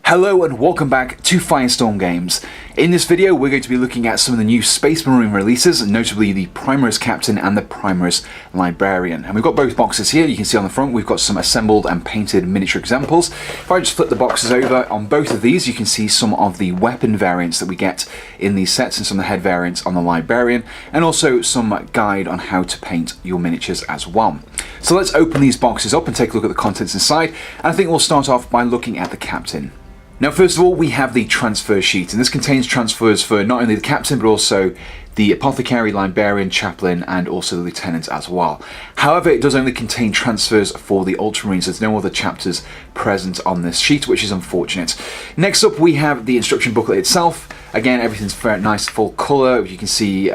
Hello and welcome back to Firestorm Games. In this video we're going to be looking at some of the new Space Marine releases, notably the Primaris Captain and the Primaris Librarian. And we've got both boxes here. You can see on the front we've got some assembled and painted miniature examples. If I just flip the boxes over, on both of these you can see some of the weapon variants that we get in these sets and some of the head variants on the Librarian, and also some guide on how to paint your miniatures as well. So let's open these boxes up and take a look at the contents inside, and I think we'll start off by looking at the Captain. Now first of all we have the transfer sheet, and this contains transfers for not only the Captain but also the Apothecary, Librarian, Chaplain and also the Lieutenant as well. However, it does only contain transfers for the Ultramarines. There's no other chapters present on this sheet, which is unfortunate. Next up we have the instruction booklet itself. Again, everything's very nice full colour. You can see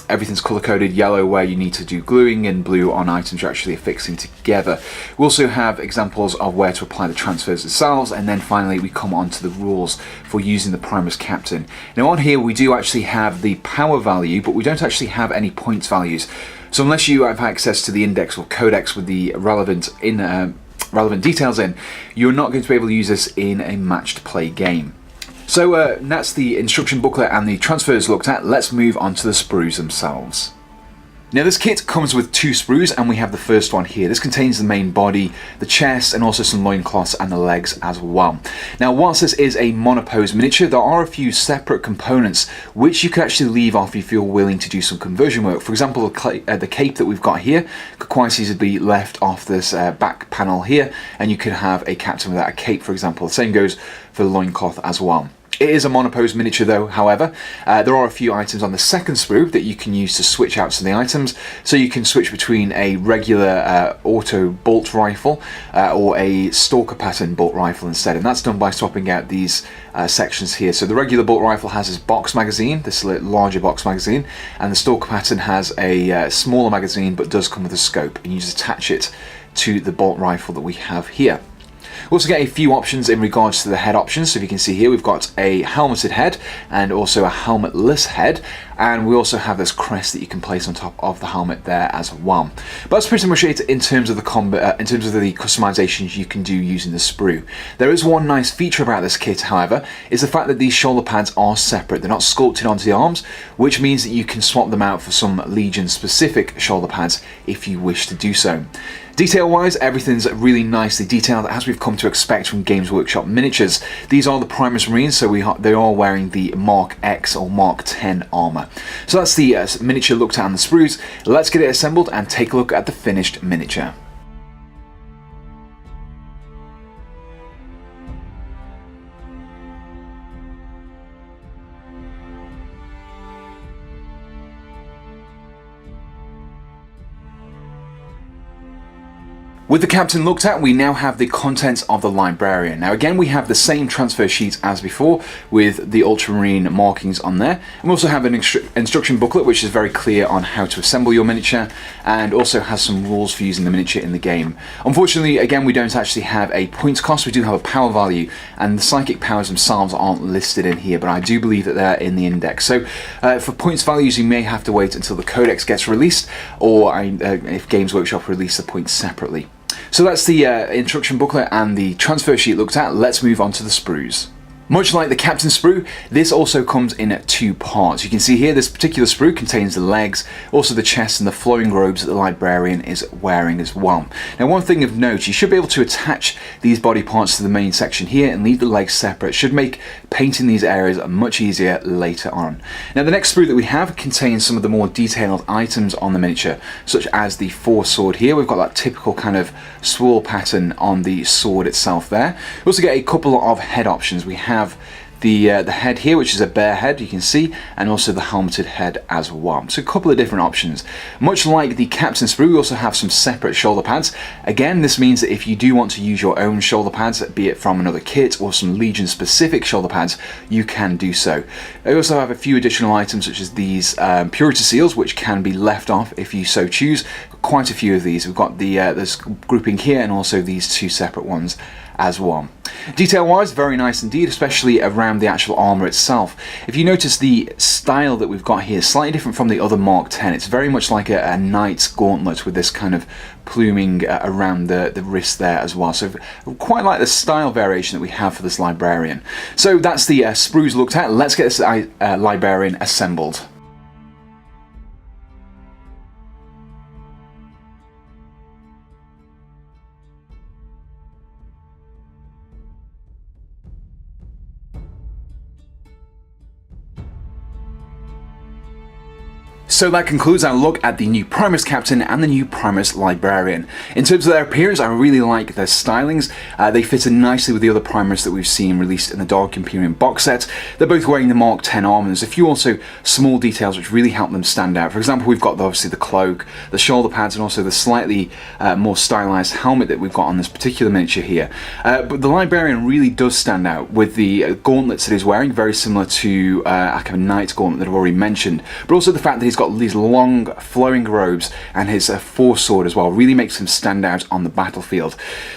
everything's colour-coded yellow where you need to do gluing, and blue on items you're actually affixing together. We also have examples of where to apply the transfers themselves, and then finally we come on to the rules for using the Primaris Captain. Now on here we do actually have the power value, but we don't actually have any points values. So unless you have access to the index or codex with the relevant details in, you're not going to be able to use this in a matched play game. So that's the instruction booklet and the transfers looked at. Let's move on to the sprues themselves. Now this kit comes with two sprues, and we have the first one here. This contains the main body, the chest and also some loincloths and the legs as well. Now whilst this is a monopose miniature, there are a few separate components which you could actually leave off if you're willing to do some conversion work. For example, the cape that we've got here could quite easily be left off this back panel here, and you could have a captain without a cape, for example. The same goes for the loincloth as well. It is a monopose miniature though, however. There are a few items on the second sprue that you can use to switch out some of the items. So you can switch between a regular auto bolt rifle or a stalker pattern bolt rifle instead, and that's done by swapping out these sections here. So the regular bolt rifle has this box magazine, this larger box magazine, and the stalker pattern has a smaller magazine but does come with a scope, and you just attach it to the bolt rifle that we have here. We also get a few options in regards to the head options. So if you can see here, we've got a helmeted head and also a helmetless head, and we also have this crest that you can place on top of the helmet there as well. But that's pretty much it in terms of the customizations you can do using the sprue. There is one nice feature about this kit, however, is the fact that these shoulder pads are separate. They're not sculpted onto the arms, which means that you can swap them out for some Legion specific shoulder pads if you wish to do so. Detail wise, everything's really nicely detailed as we've come to expect from Games Workshop miniatures. These are the Primaris Marines, so they are wearing the Mark X or Mark 10 armour. So that's the miniature looked at on the sprues. Let's get it assembled and take a look at the finished miniature. With the Captain looked at, we now have the contents of the Librarian. Now again, we have the same transfer sheet as before with the Ultramarine markings on there. And we also have an instruction booklet which is very clear on how to assemble your miniature, and also has some rules for using the miniature in the game. Unfortunately, again, we don't actually have a points cost. We do have a power value, and the psychic powers themselves aren't listed in here, but I do believe that they're in the index. So for points values, you may have to wait until the codex gets released, or if Games Workshop release the points separately. So that's the instruction booklet and the transfer sheet looked at. Let's move on to the sprues. Much like the Captain sprue, this also comes in two parts. You can see here this particular sprue contains the legs, also the chest and the flowing robes that the Librarian is wearing as well. Now one thing of note, you should be able to attach these body parts to the main section here and leave the legs separate. It should make painting these areas much easier later on. Now the next sprue that we have contains some of the more detailed items on the miniature, such as the foresword here. We've got that typical kind of swirl pattern on the sword itself there. We also get a couple of head options. We have the head here, which is a bear head, you can see, and also the helmeted head as well. So a couple of different options. Much like the Captain sprue, we also have some separate shoulder pads. Again, this means that if you do want to use your own shoulder pads, be it from another kit or some Legion specific shoulder pads, you can do so. I also have a few additional items such as these purity seals, which can be left off if you so choose. Quite a few of these. We've got the this grouping here and also these two separate ones as well. Detail-wise, very nice indeed, especially around the actual armour itself. If you notice, the style that we've got here is slightly different from the other Mark 10. It's very much like a knight's gauntlet with this kind of pluming around the wrist there as well. So quite like the style variation that we have for this Librarian. So that's the sprues looked at. Let's get this Librarian assembled. So that concludes our look at the new Primaris Captain and the new Primaris Librarian. In terms of their appearance, I really like their stylings. They fit in nicely with the other Primaris that we've seen released in the Dark Imperium box set. They're both wearing the Mark 10 armor. There's a few also small details which really help them stand out. For example, we've got obviously the cloak, the shoulder pads, and also the slightly more stylized helmet that we've got on this particular miniature here. But the Librarian really does stand out with the gauntlets that he's wearing, very similar to a kind of knight's gauntlet that I've already mentioned. But also the fact that he's got these long flowing robes and his force sword as well really makes him stand out on the battlefield.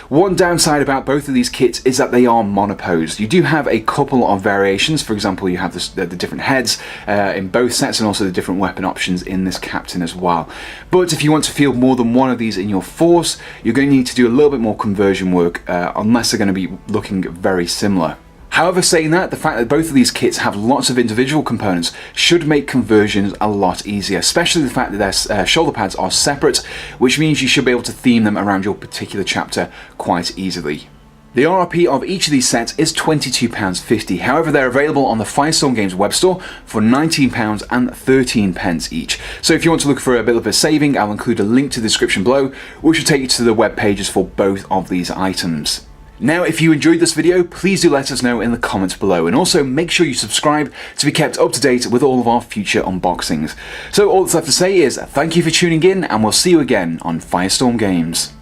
One downside about both of these kits is that they are monoposed. You do have a couple of variations. For example, you have the different heads in both sets, and also the different weapon options in this Captain as well. But if you want to field more than one of these in your force, you're going to need to do a little bit more conversion work, unless they're going to be looking very similar. However, saying that, the fact that both of these kits have lots of individual components should make conversions a lot easier, especially the fact that their shoulder pads are separate, which means you should be able to theme them around your particular chapter quite easily. The RRP of each of these sets is £22.50, however they're available on the Firestorm Games web store for £19 and 13 pence each. So if you want to look for a bit of a saving, I'll include a link to the description below, which will take you to the web pages for both of these items. Now, if you enjoyed this video, please do let us know in the comments below, and also make sure you subscribe to be kept up to date with all of our future unboxings. So all that's left to say is thank you for tuning in, and we'll see you again on Firestorm Games.